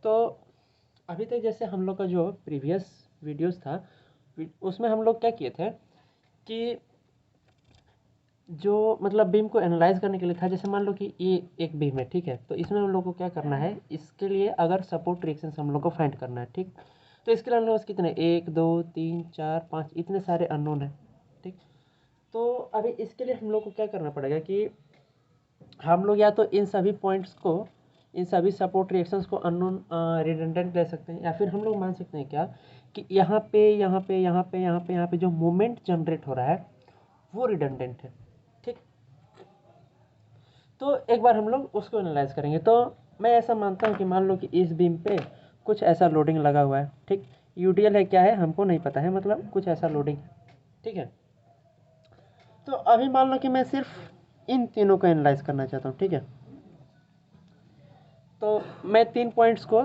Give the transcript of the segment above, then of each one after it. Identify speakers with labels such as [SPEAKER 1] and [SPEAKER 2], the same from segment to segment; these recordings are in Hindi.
[SPEAKER 1] तो अभी तक जैसे हम लोग का जो प्रीवियस वीडियोस था उसमें हम लोग क्या किए थे कि जो मतलब बीम को एनालाइज करने के लिए था, जैसे मान लो कि ये एक बीम है, ठीक है। तो इसमें हम लोग को क्या करना है, इसके लिए अगर सपोर्ट रिएक्शंस हम लोग को फाइंड करना है, ठीक। तो इसके लिए हम लोग पास कितने 1 2 3 4 5 इतने सारे अननोन है, ठीक। तो अभी इसके लिए हम लोग को क्या करना पड़ेगा कि हम लोग या तो इन सभी पॉइंट्स को, इन सभी सपोर्ट रिएक्शंस को अननोन रिडंडेंट ले सकते हैं, या फिर हम लोग मान सकते हैं क्या कि यहाँ पे यहाँ पे यहाँ पे यहाँ पे यहाँ पे जो मोमेंट जनरेट हो रहा है वो रिडंडेंट है, ठीक। तो एक बार हम लोग उसको एनालाइज करेंगे। तो मैं ऐसा मानता हूँ कि मान लो कि इस बीम पे कुछ ऐसा लोडिंग लगा हुआ है, ठीक। यूडीएल है क्या है हमको नहीं पता है, मतलब कुछ ऐसा लोडिंग है, ठीक है। तो अभी मान लो कि मैं सिर्फ इन तीनों को एनालाइज करना चाहता हूँ, ठीक है। तो मैं 3 पॉइंट्स को,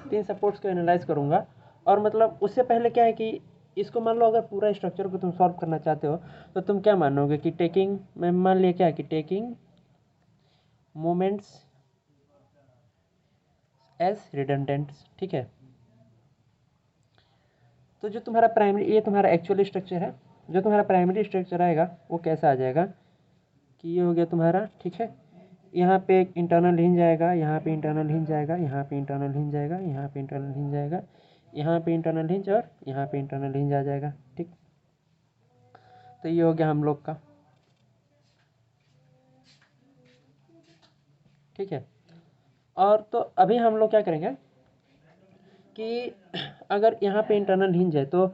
[SPEAKER 1] 3 सपोर्ट्स को एनालाइज करूँगा। और मतलब उससे पहले क्या है कि इसको मान लो अगर पूरा स्ट्रक्चर को तुम सॉल्व करना चाहते हो तो तुम क्या मानोगे कि टेकिंग, मैं मान लिया क्या है कि टेकिंग मोमेंट्स एज रिडंडेंट्स, ठीक है। तो जो तुम्हारा प्राइमरी, ये तुम्हारा एक्चुअल स्ट्रक्चर है, जो तुम्हारा प्राइमरी स्ट्रक्चर आएगा वो कैसा आ जाएगा कि ये हो गया तुम्हारा, ठीक है। यहाँ पे एक इंटरनल हिंज आएगा, यहाँ पे इंटरनल हिंज आएगा, यहाँ पे इंटरनल हिंज आएगा, यहाँ पे इंटरनल हिंज आएगा, यहाँ पे इंटरनल हिंज और यहाँ पे इंटरनल हिंज आ जाएगा, ठीक। तो ये हो गया हम लोग का, ठीक है। और तो अभी हम लोग क्या करेंगे कि अगर यहाँ पे इंटरनल हिंज है तो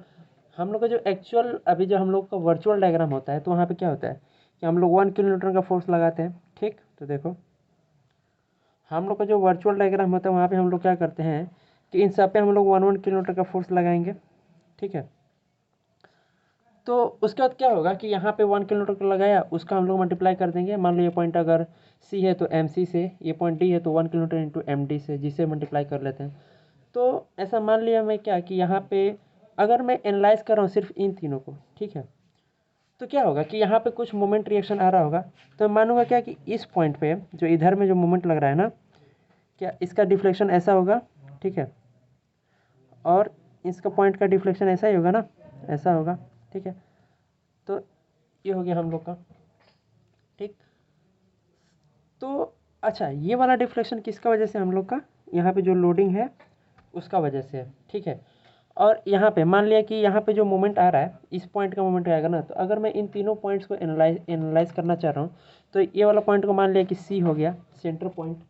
[SPEAKER 1] हम लोग का जो एक्चुअल अभी जो हम लोग का वर्चुअल डायग्राम होता है तो वहाँ पे क्या होता है कि हम लोग 1 किलोमीटर का फोर्स लगाते हैं, ठीक। तो देखो हम लोग का जो वर्चुअल डायग्राम होता है वहाँ पे हम लोग क्या करते हैं कि इन सब पे हम लोग 1 किलोमीटर का फोर्स लगाएंगे, ठीक है। तो उसके बाद क्या होगा कि यहाँ पे 1 किलोमीटर का लगाया, उसका हम लोग मल्टीप्लाई कर देंगे। मान लो ये पॉइंट अगर सी है तो एम सी से, ये पॉइंट डी है तो 1 किलोमीटर इंटू एम डी से, जिसे मल्टीप्लाई कर लेते हैं। तो ऐसा मान लिया मैं क्या कि यहाँ पे अगर मैं एनालाइज कर रहा हूँ सिर्फ इन तीनों को, ठीक है। तो क्या होगा कि यहाँ पे कुछ मोमेंट रिएक्शन आ रहा होगा, तो मैं मानूंगा क्या कि इस पॉइंट पे जो इधर में जो मोमेंट लग रहा है ना, क्या इसका डिफ्लेक्शन ऐसा होगा, ठीक है। और इसका पॉइंट का डिफ्लेक्शन ऐसा ही होगा ना, ऐसा होगा, ठीक है। तो ये हो गया हम लोग का, ठीक। तो अच्छा, ये वाला डिफ्लेक्शन किसका वजह से हम लोग का, यहाँ पे जो लोडिंग है उसका वजह से है, ठीक है। और यहाँ पे मान लिया कि यहाँ पे जो मोमेंट आ रहा है इस पॉइंट का मोमेंट आएगा ना, तो अगर मैं इन तीनों पॉइंट्स को एनालाइज करना चाह रहा हूँ तो ये वाला पॉइंट को मान लिया कि सी हो गया सेंटर पॉइंट।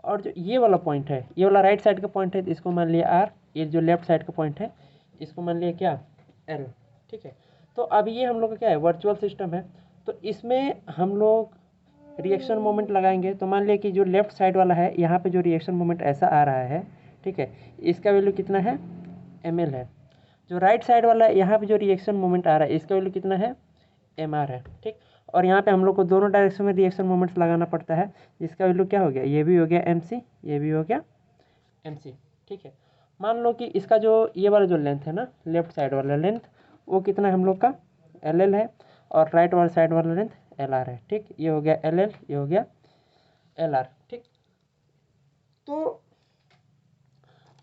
[SPEAKER 1] और जो ये वाला पॉइंट है, ये वाला राइट साइड का पॉइंट है, तो इसको मान लिया आर। ये जो लेफ्ट साइड का पॉइंट है इसको मान लिया क्या, एल, ठीक है। तो अब ये हम लोग का क्या है, वर्चुअल सिस्टम है। तो इसमें हम लोग रिएक्शन मोमेंट लगाएंगे। तो मान लिया कि जो लेफ्ट साइड वाला है यहाँ पे जो रिएक्शन मोमेंट ऐसा आ रहा है, ठीक है, इसका वैल्यू कितना है, एम एल है। जो राइट साइड वाला है यहाँ पे जो रिएक्शन मोमेंट आ रहा है इसका वैल्यू कितना है, एम आर है, ठीक। और यहाँ पे हम लोग को दोनों डायरेक्शन में रिएक्शन मोमेंट्स लगाना पड़ता है, जिसका वैल्यू क्या हो गया, ये भी हो गया एम सी, ये भी हो गया एम सी, ठीक है। मान लो कि इसका जो ये वाला जो लेंथ है ना, लेफ्ट साइड वाला लेंथ, वो कितना है हम लोग का, एल एल है। और राइट वाला साइड वाला लेंथ एल आर है, ठीक। ये हो गया एल एल, ये हो गया एल आर, ठीक। तो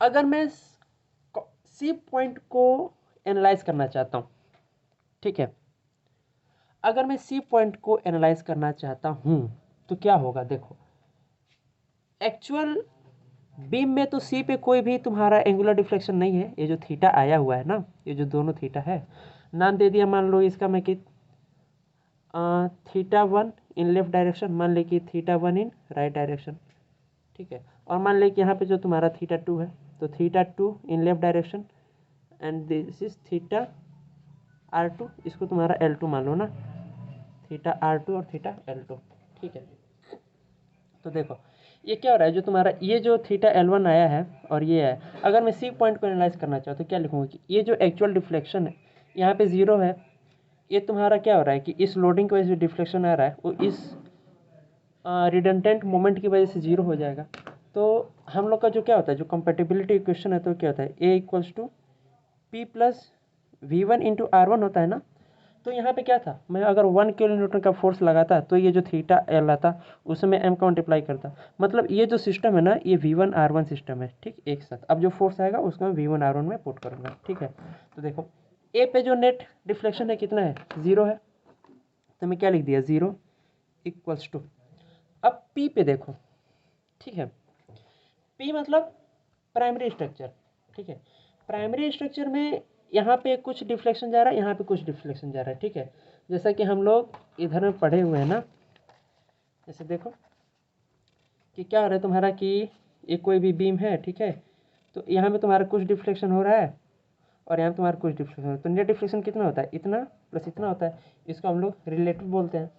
[SPEAKER 1] अगर मैं सी पॉइंट को एनालाइज करना चाहता हूँ, ठीक है, अगर मैं सी पॉइंट को एनालाइज करना चाहता हूँ तो क्या होगा, देखो एक्चुअल बीम में तो सी पे कोई भी तुम्हारा एंगुलर डिफ्लेक्शन नहीं है। ये जो थीटा आया हुआ है ना, ये जो दोनों थीटा है, नाम दे दिया मान लो इसका मैं कि थीटा 1 इन लेफ्ट डायरेक्शन, मान ले कि थीटा 1 इन राइट डायरेक्शन, ठीक है। और मान ले कि यहाँ पे जो तुम्हारा थीटा 2 है तो theta 2 in left direction and this is theta R2, इसको तुम्हारा L2 मान लो ना, थीटा R2 और थीटा L2, ठीक है। तो देखो ये क्या हो रहा है, जो तुम्हारा ये जो थीटा L1 आया है और ये है, अगर मैं सी पॉइंट को एनालाइज करना चाहूँ तो क्या लिखूँगा कि ये जो एक्चुअल डिफ्लेक्शन है यहाँ पे 0 है। ये तुम्हारा क्या हो रहा है कि इस लोडिंग की वजह से डिफ्लेक्शन आ रहा है वो इस रिडंडेंट मोमेंट की वजह से 0 हो जाएगा। तो हम लोग का जो क्या होता है, जो कंपेटिबिलिटी इक्वेशन है, तो क्या होता है, A equals to P plus V one into R one होता है ना। तो यहाँ पे क्या था, मैं अगर 1 किलो न्यूटन का फोर्स लगाता तो ये जो थीटा एल आता उसमें एम का मल्टीप्लाई करता। मतलब ये जो सिस्टम है ना, ये V1R1 सिस्टम है, ठीक, एक साथ। अब जो फोर्स आएगा उसको मैं V1R1 में पुट करूँगा, ठीक है। तो देखो ए पे जो नेट डिफ्लेक्शन है कितना है, 0 है, तो मैं क्या लिख दिया, 0 इक्वल्स टू। अब पी पे देखो, ठीक है, पी मतलब प्राइमरी स्ट्रक्चर, ठीक है। प्राइमरी स्ट्रक्चर में यहाँ पे कुछ डिफ्लेक्शन जा रहा है, यहाँ पे कुछ डिफ्लेक्शन जा रहा है, ठीक है। जैसा कि हम लोग इधर में पढ़े हुए हैं ना, जैसे देखो कि क्या हो रहा है तुम्हारा कि एक कोई भी बीम है, ठीक है, तो यहाँ पे तुम्हारा कुछ डिफ्लेक्शन हो रहा है और यहाँ पे तुम्हारा कुछ डिफ्लेक्शन हो रहा है। तो नेट डिफ्लेक्शन कितना होता है, इतना प्लस इतना होता है, इसको हम लोग रिलेटिव बोलते हैं।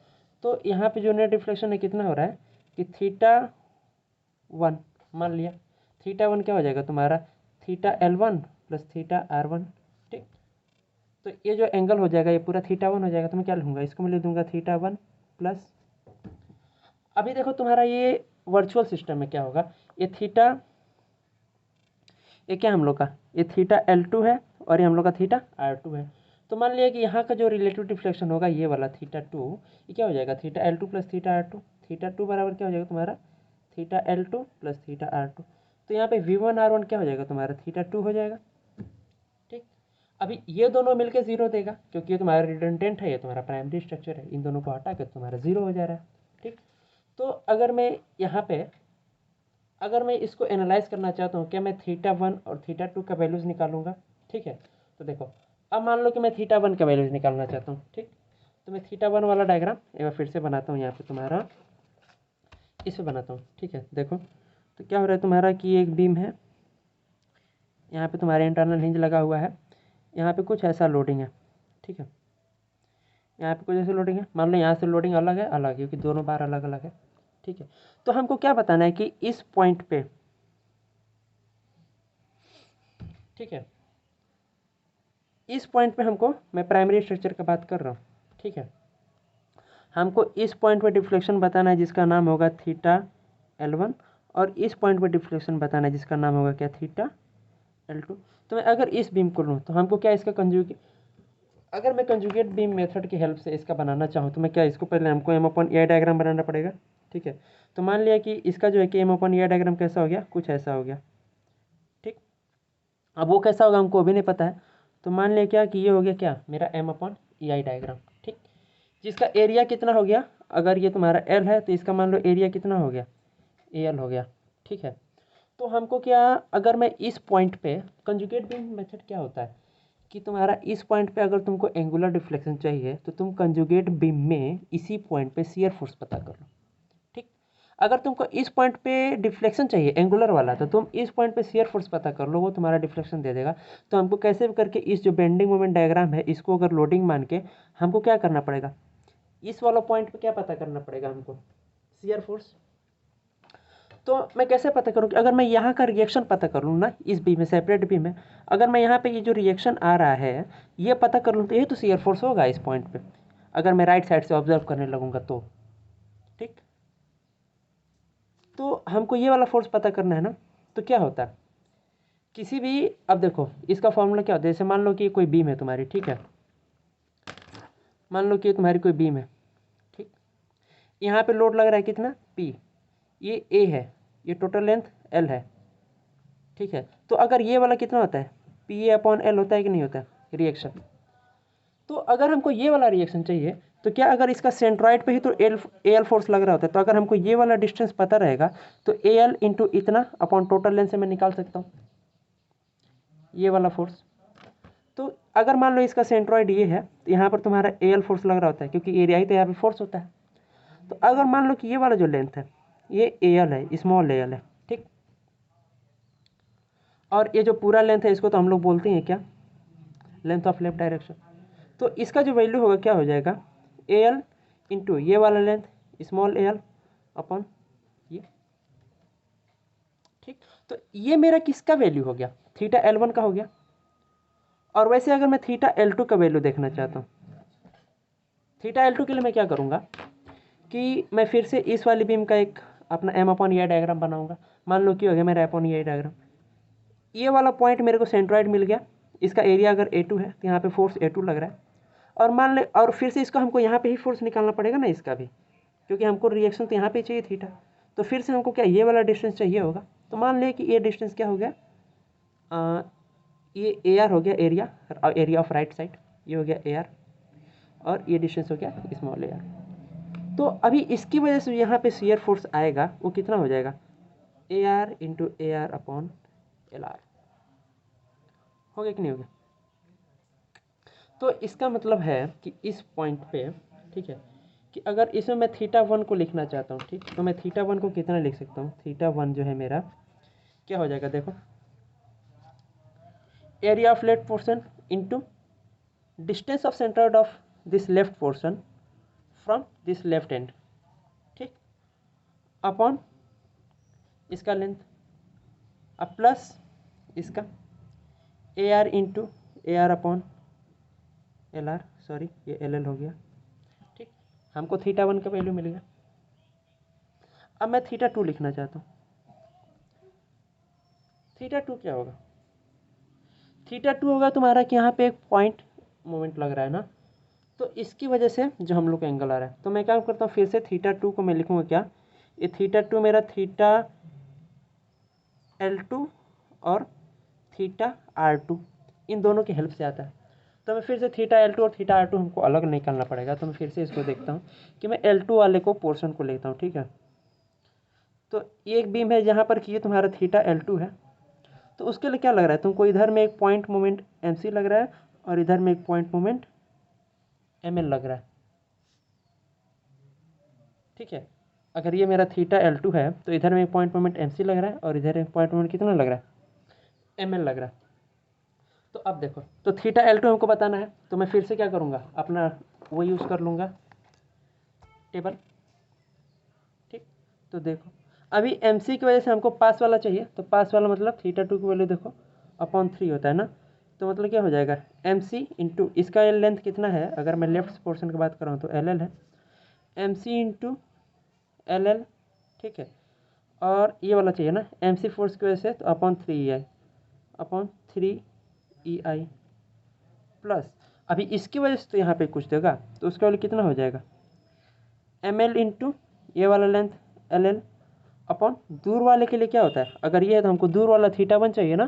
[SPEAKER 1] तो यहाँ पे जो नेट डिफ्लेक्शन है कितना हो रहा है कि θ1 मान लिया। θ1 क्या हो जाएगा तुम्हारा, θL1 प्लस θR1, ठीक। तो ये जो एंगल हो जाएगा ये पूरा θ1 हो जाएगा। तो मैं क्या लिखूँगा, इसको मैं लिख दूंगा θ1 प्लस, अभी देखो तुम्हारा ये वर्चुअल सिस्टम में क्या होगा, ये थीटा, ये क्या हम लोग का, ये θL2 है और ये हम लोग का θR2 है। तो मान लिया कि यहाँ का जो रिलेटिव डिफ्लेक्शन होगा ये वाला θ2, ये क्या हो जाएगा, θL2 प्लस θR2। θ2 बराबर क्या हो जाएगा तुम्हारा, θL2 प्लस θR2। तो यहाँ पे V1R1 क्या हो जाएगा तुम्हारा, θ2 हो जाएगा, ठीक। अभी ये दोनों मिलके 0 देगा क्योंकि ये तुम्हारा रिडंडेंट है, ये तुम्हारा प्राइमरी स्ट्रक्चर है, इन दोनों को हटा के तुम्हारा 0 हो जा रहा है, ठीक। तो अगर मैं यहाँ पे, अगर मैं इसको एनालाइज करना चाहता हूँ, क्या मैं θ1 और θ2 का वैल्यूज़ निकालूंगा, ठीक है। तो देखो अब मान लो कि मैं θ1 का वैल्यूज़ निकालना चाहता हूँ, ठीक। तो मैं θ1 वाला डायग्राम एक बार फिर से बनाता हूँ, यहाँ पे तुम्हारा इस पे बनाता हूँ, ठीक है। देखो तो क्या हो रहा है तुम्हारा कि एक बीम है, यहाँ पे तुम्हारे इंटरनल हिंज लगा हुआ है, यहाँ पे कुछ ऐसा लोडिंग है, ठीक है। यहाँ पे कुछ ऐसे लोडिंग है, मान लो यहाँ से लोडिंग अलग है, अलग है क्योंकि दोनों बार अलग अलग है, ठीक है। तो हमको क्या बताना है कि इस पॉइंट पे, ठीक है, इस पॉइंट पे हमको, मैं प्राइमरी स्ट्रक्चर का बात कर रहा हूँ, ठीक है, हमको इस पॉइंट पे डिफ्लेक्शन बताना है जिसका नाम होगा θL1, और इस पॉइंट पे डिफ्लेक्शन बताना है जिसका नाम होगा क्या, θL2। तो मैं अगर इस बीम को लूँ तो हमको क्या इसका कंजुगेट, अगर मैं कंजुगेट बीम मेथड की हेल्प से इसका बनाना चाहूँ तो मैं क्या, इसको पहले हमको M/E डायग्राम बनाना पड़ेगा, ठीक है। तो मान लिया कि इसका जो है कि M/E डायग्राम कैसा हो गया, कुछ ऐसा हो गया, ठीक। अब वो कैसा होगा हमको अभी नहीं पता है। तो मान लिया क्या कि ये हो गया क्या, मेरा M/EI डायग्राम, ठीक। जिसका एरिया कितना हो गया, अगर ये तुम्हारा L है तो इसका मान लो एरिया कितना हो गया, AL हो गया, ठीक है। तो हमको क्या, अगर मैं इस पॉइंट पे, कंजुगेट बीम मेथड क्या होता है कि तुम्हारा इस पॉइंट पे अगर तुमको एंगुलर डिफ्लेक्शन चाहिए तो तुम कंजुगेट बीम में इसी पॉइंट पे शियर फोर्स पता कर लो, ठीक। अगर तुमको इस पॉइंट पे डिफ्लेक्शन चाहिए एंगुलर वाला तो तुम इस पॉइंट पे शियर फोर्स पता कर लो, वो तुम्हारा डिफ्लेक्शन दे देगा। तो हमको कैसे भी करके इस जो बेंडिंग मोमेंट डायग्राम है इसको अगर लोडिंग मान के हमको क्या करना पड़ेगा, इस वाला पॉइंट पे क्या पता करना पड़ेगा हमको, शियर फोर्स। तो मैं कैसे पता करूँ कि अगर मैं यहाँ का रिएक्शन पता कर लूँ ना, इस बी में, सेपरेट बी में, अगर मैं यहाँ पे ये जो रिएक्शन आ रहा है ये पता कर लूँ तो ये तो शियर फोर्स होगा इस पॉइंट पे, अगर मैं राइट साइड से ऑब्जर्व करने लगूँगा तो, ठीक। तो हमको ये वाला फोर्स पता करना है ना। तो क्या होता है किसी भी, अब देखो इसका फॉर्मूला क्या होता है, जैसे मान लो कि कोई बीम है तुम्हारी, ठीक है, मान लो कि तुम्हारी कोई बीम है, ठीक। यहाँ पे लोड लग रहा है कितना, P, ये A है, ये टोटल लेंथ L है, ठीक है। तो अगर ये वाला कितना होता है, PA/L होता है कि नहीं होता है रिएक्शन। तो अगर हमको ये वाला रिएक्शन चाहिए तो क्या, अगर इसका सेंट्रॉइड पे ही तो AL फोर्स लग रहा होता है, तो अगर हमको ये वाला डिस्टेंस पता रहेगा तो AL इंटू इतना अपॉन टोटल लेंथ से मैं निकाल सकता हूँ ये वाला फोर्स। तो अगर मान लो इसका सेंट्रॉइड ये है तो यहाँ पर तुम्हारा AL फोर्स लग रहा होता है क्योंकि एरिया ही तो यहाँ पे फोर्स होता है। तो अगर मान लो कि ये वाला जो लेंथ है ये AL है, स्मॉल AL है, ठीक। और ये जो पूरा लेंथ है इसको तो हम लोग बोलते हैं क्या, लेंथ ऑफ लेफ्ट डायरेक्शन। तो इसका जो वैल्यू होगा क्या हो जाएगा, AL इंटू ये वाला लेंथ स्मॉल AL अपॉन ये, ठीक। तो ये मेरा किसका वैल्यू हो गया, θL1 का हो गया। और वैसे अगर मैं θL2 का वैल्यू देखना चाहता हूँ, θL2 के लिए मैं क्या करूँगा कि मैं फिर से इस वाली बीम का एक अपना M/E डायग्राम बनाऊँगा। मान लो कि हो गया मेरा M/E डायग्राम, ये वाला पॉइंट मेरे को सेंट्रॉइड मिल गया, इसका एरिया अगर A2 है तो यहाँ पे फोर्स A2 लग रहा है, और मान ले, और फिर से इसको हमको यहाँ पे ही फोर्स निकालना पड़ेगा ना इसका भी, क्योंकि हमको रिएक्शन तो यहाँ पे चाहिए थीटा। तो फिर से हमको क्या ये वाला डिस्टेंस चाहिए होगा। तो मान लें कि ये डिस्टेंस क्या हो गया, ये ए आर हो गया, एरिया ऑफ राइट साइड, ये हो गया ए आर, और ये डिस्टेंस हो गया स्मॉल ए आर। तो अभी इसकी वजह से यहाँ पे शियर फोर्स आएगा, वो कितना हो जाएगा, A R into A R upon L R. हो गया कि नहीं हो गया। तो इसका मतलब है कि इस पॉइंट पे, ठीक है, कि अगर इसमें मैं थीटा वन को लिखना चाहता हूँ, ठीक, तो मैं थीटा वन को कितना लिख सकता हूँ, थीटा वन जो है मेरा क्या हो जाएगा, देखो, area of left portion into distance of centre of this left portion from this left and, ठीक, अपॉन इसका लेंथ, अब प्लस इसका A R into A R upon L R, sorry ये एल एल हो गया, ठीक, हमको थीटा वन का वैल्यू मिल गया। अब मैं थीटा टू लिखना चाहता हूँ। थीटा टू क्या होगा, थीटा टू होगा तुम्हारा कि यहाँ पे एक पॉइंट मोमेंट लग रहा है ना, तो इसकी वजह से जो हम लोग का एंगल आ रहा है, तो मैं क्या करता हूँ, फिर से थीटा टू को मैं लिखूँगा क्या, ये थीटा टू मेरा थीटा एल टू और थीटा आर टू, इन दोनों की हेल्प से आता है। तो मैं फिर से थीटा एल टू और थीटा आर टू हमको अलग निकालना पड़ेगा। तो मैं फिर से इसको देखता हूँ कि मैं एल टू वाले को पोर्शन को लेता हूँ, ठीक है। तो एक बीम है जहाँ पर कि ये तुम्हारा थीटा एल टू है, तो उसके लिए क्या लग रहा है तुमको, इधर में एक पॉइंट मोमेंट एम सी लग रहा है और इधर में एक पॉइंट मोमेंट एम एल लग रहा है, ठीक है। अगर ये मेरा थीटा एल टू है तो इधर में एक पॉइंट मोमेंट एम सी लग रहा है और इधर एक पॉइंट मोमेंट कितना लग रहा है, एम एल लग रहा है। तो अब देखो, तो थीटा एल टू हमको बताना है, तो मैं फिर से क्या करूँगा, अपना वो यूज़ कर लूँगा टेबल, ठीक। तो देखो अभी एम सी की वजह से हमको पास वाला चाहिए, तो पास वाला मतलब थीटा टू की वैल्यू देखो अपॉन 3 होता है ना, तो मतलब क्या हो जाएगा, एम सी इंटू इसका लेंथ कितना है, अगर मैं लेफ्ट पोर्शन की बात कर रहा हूँ तो एल एल है, M C into L L, ठीक है। और ये वाला चाहिए ना एम सी फोर्स की वजह से, तो अपॉन 3 अपॉन 3 प्लस, अभी इसकी वजह से तो यहाँ पे कुछ देगा, तो उसका वैल्यू कितना हो जाएगा, एम एल इंटू ये वाला लेंथ एल एल अपॉन दूर वाले के लिए क्या होता है, अगर ये है तो हमको दूर वाला थीटा वन चाहिए ना,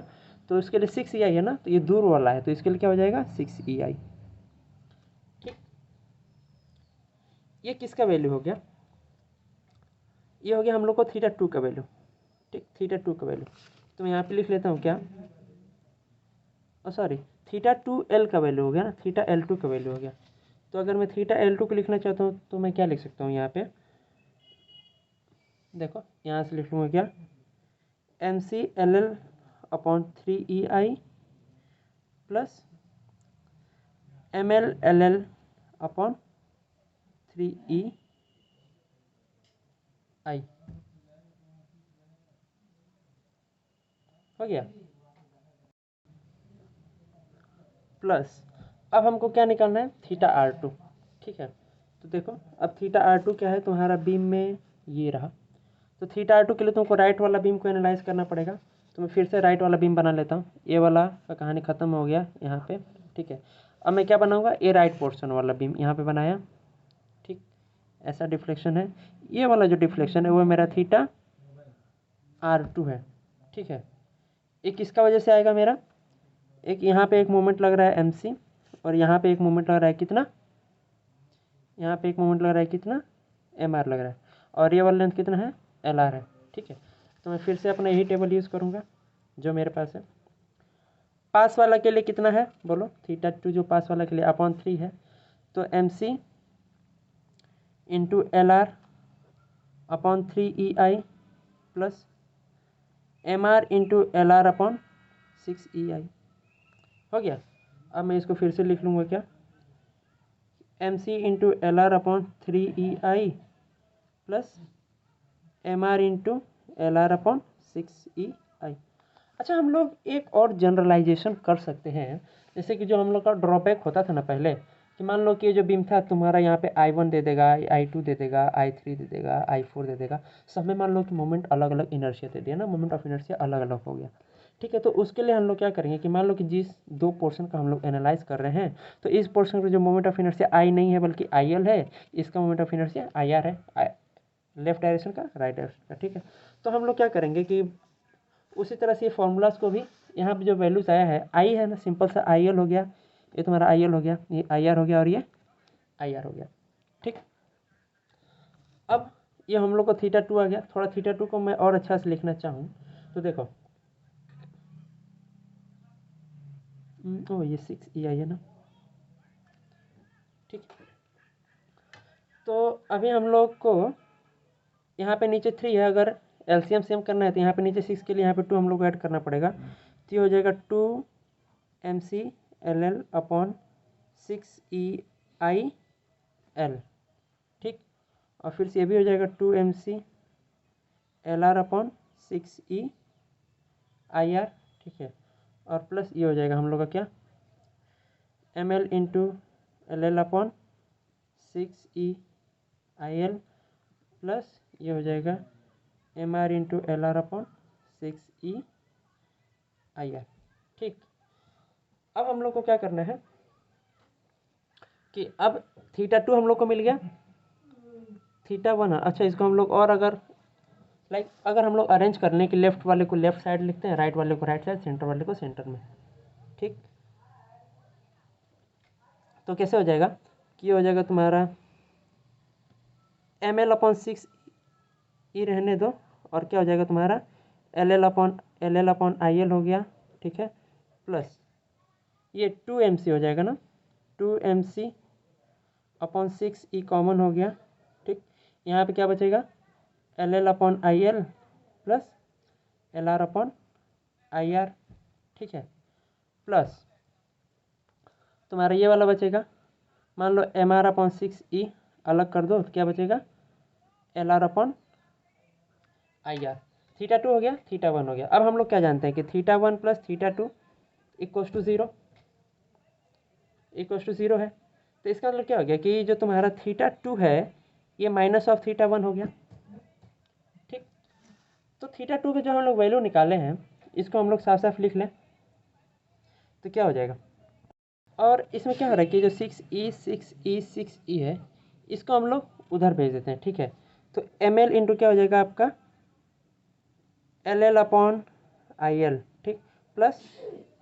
[SPEAKER 1] तो इसके लिए 6 EI है ना, तो ये दूर वाला है तो इसके लिए क्या हो जाएगा 6 EI, ठीक। ये किसका वैल्यू हो गया, ये हो गया हम लोग को थीटा टू का वैल्यू, ठीक, थीटा टू का वैल्यू। तो मैं यहाँ पे लिख लेता हूँ क्या, सॉरी थीटा टू एल का वैल्यू हो गया ना, थीटा एल टू का वैल्यू हो गया। तो अगर मैं थीटा एल टू को लिखना चाहता हूँ तो मैं क्या लिख सकता हूँ, यहाँ पे देखो यहाँ से लिख लूँगा क्या, M C L L upon 3 EI plus M L L L upon 3 EI, हो गया। प्लस अब हमको क्या निकालना है, थीटा आर टू, ठीक है। तो देखो अब थीटा आर टू क्या है तुम्हारा बीम में ये रहा, तो थीटा आर टू के लिए तुमको राइट वाला बीम को एनालाइज करना पड़ेगा। तो मैं फिर से राइट वाला बीम बना लेता हूँ, ये वाला का कहानी ख़त्म हो गया यहाँ पे, ठीक है। अब मैं क्या बनाऊँगा, ये राइट पोर्शन वाला बीम यहाँ पे बनाया, ठीक, ऐसा डिफ्लेक्शन है, ये वाला जो डिफ्लेक्शन है वो मेरा थीटा आर टू है, ठीक है। एक किसका वजह से आएगा मेरा, एक यहाँ पे एक मोमेंट लग रहा है एम सी, और यहाँ पे एक मोमेंट लग रहा है कितना, यहाँ पे एक मोमेंट लग रहा है कितना, एम आर लग रहा है, और ये वाला लेंथ कितना है, एल आर है, ठीक है। तो मैं फिर से अपना यही टेबल यूज़ करूँगा जो मेरे पास है। पास वाला के लिए कितना है बोलो, थीटा टू जो पास वाला के लिए अपॉन 3 है, तो M C into L R upon 3 EI plus M R into L R upon 6 EI, हो गया। अब मैं इसको फिर से लिख लूँगा क्या, M C into L R upon 3 EI plus M R into L R upon 6 EI। अच्छा हम लोग एक और जनरलाइजेशन कर सकते हैं, जैसे कि जो हम लोग का ड्रॉबैक होता था ना पहले, कि मान लो कि ये जो बीम था तुम्हारा यहाँ पे I1 दे देगा, I2 दे देगा, I3 दे देगा, I4 दे देगा, सब में मान लो कि मोमेंट अलग अलग इनर्शिया दे दिया ना, मोमेंट ऑफ इनर्शिया अलग अलग हो गया, ठीक है। तो उसके लिए हम लोग क्या करेंगे कि मान लो कि जिस दो पोर्शन का हम लोग एनालाइज कर रहे हैं, तो इस पोर्शन का जो मोमेंट ऑफ इनर्शिया आई नहीं है बल्कि आई एल है, इसका moment of inertia I R है, लेफ्ट डायरेक्शन का राइट डायरेक्शन का। ठीक है। तो हम लोग क्या करेंगे कि उसी तरह से फॉर्मूलाज को भी यहाँ पे जो वैल्यूज आया है, आई है ना, सिंपल सा आई एल हो गया, ये तुम्हारा आई एल हो गया, ये आई आर हो गया और ये आई आर हो गया। ठीक। अब ये हम लोग को थीटा टू आ गया। थोड़ा थीटा टू को मैं और अच्छा से लिखना चाहूँ तो देखो, ओ ये 6 आई है ना। ठीक। तो अभी हम लोग को यहाँ पे नीचे 3 है, अगर एलसीएम सेम करना है तो यहाँ पे नीचे 6 के लिए यहाँ पे 2 हम लोग को ऐड करना पड़ेगा। तो ये हो जाएगा 2 MC LL अपॉन 6EIL। ठीक। और फिर से ये भी हो जाएगा 2 MC LR अपॉन 6EIR। ठीक है। और प्लस ये हो जाएगा हम लोग का क्या, ML into LL upon 6EIL plus ये हो जाएगा MR into LR upon 6EIR। ठीक। अब हम लोग को क्या करना है कि अब थीटा टू हम लोग को मिल गया, थीटा वन। अच्छा, इसको हम लोग और अगर अगर हम लोग अरेंज करने के लेफ्ट वाले को लेफ्ट साइड लिखते हैं, राइट वाले को राइट साइड, सेंटर वाले को सेंटर में। ठीक। तो कैसे हो जाएगा कि ये हो जाएगा तुम्हारा ML अपॉन 6E रहने दो, और क्या हो जाएगा तुम्हारा LL अपॉन IL हो गया। ठीक है। प्लस ये 2MC हो जाएगा ना, 2MC अपॉन 6E कॉमन हो गया। ठीक। यहाँ पे क्या बचेगा, LL upon IL plus LR upon IR। ठीक है। प्लस तुम्हारा ये वाला बचेगा, मान लो MR अपॉन 6E अलग कर दो तो क्या बचेगा, LR upon IR। Theta two हो गया, थीटा वन हो गया। अब हम लोग क्या जानते हैं कि theta one plus theta two equals to zero है। तो इसका मतलब क्या हो गया कि जो तुम्हारा थीटा टू है ये माइनस ऑफ थीटा वन हो गया। ठीक। तो थीटा टू के जो हम लोग वैल्यू निकाले हैं, इसको हम लोग साफ साफ लिख लें तो क्या हो जाएगा। और इसमें क्या हो रहा है कि जो 6E है, इसको हम लोग उधर भेज देते हैं। ठीक है। तो ML इंटू क्या हो जाएगा आपका LL अपॉन IL। ठीक। Plus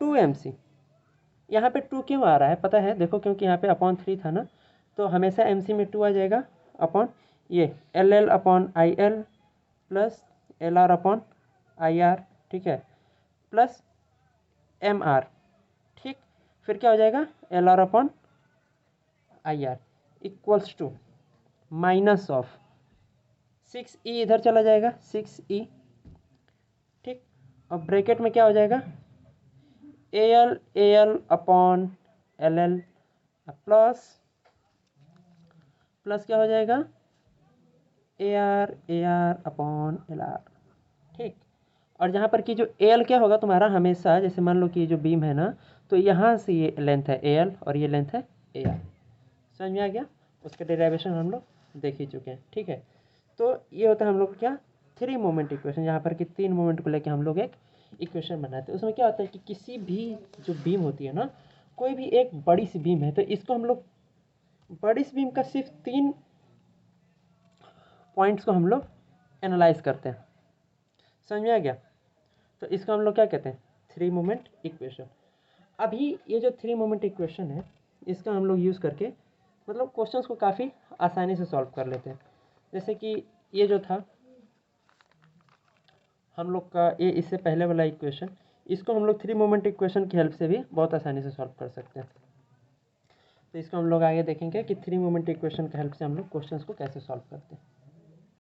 [SPEAKER 1] 2MC। यहाँ पे 2 क्यों आ रहा है पता है, देखो क्योंकि यहाँ पे अपॉन 3 था ना, तो हमेशा MC में 2 आ जाएगा अपॉन ये LL upon IL plus LR upon IR। ठीक है। Plus MR। ठीक। फिर क्या हो जाएगा LR upon IR equals to minus of 6E, इधर चला जाएगा 6E। ठीक। और ब्रैकेट में क्या हो जाएगा AL अपॉन LL प्लस क्या हो जाएगा AR अपॉन LR। ठीक। और जहाँ पर कि जो AL क्या होगा तुम्हारा, हमेशा जैसे मान लो कि जो बीम है ना, तो यहाँ से ये लेंथ है AL और ये लेंथ है AR। समझ में आ गया। उसका डेरिवेशन हम लोग देख ही चुके हैं। ठीक है। तो ये होता है हम लोग क्या 3 मोमेंट इक्वेशन, जहाँ पर कि 3 मोमेंट को लेके हम लोग एक इक्वेशन बनाते हैं। उसमें क्या होता है कि किसी भी जो बीम होती है ना, कोई भी एक बड़ी सी बीम है, तो इसको हम लोग बड़ी सी बीम का सिर्फ 3 पॉइंट्स को हम लोग एनालाइज करते हैं। समझ में आ गया। तो इसको हम लोग क्या कहते हैं 3 मोमेंट इक्वेशन। अभी ये जो 3 मोमेंट इक्वेशन है, इसका हम लोग यूज़ करके मतलब क्वेश्चंस को काफ़ी आसानी से सॉल्व कर लेते हैं। जैसे कि ये जो था हम लोग का ये इससे पहले वाला इक्वेशन, इसको हम लोग 3 मोमेंट इक्वेशन की हेल्प से भी बहुत आसानी से सॉल्व कर सकते हैं। तो इसको हम लोग आगे देखेंगे कि 3 मोमेंट इक्वेशन की हेल्प से हम लोग क्वेश्चंस को कैसे सॉल्व करते हैं।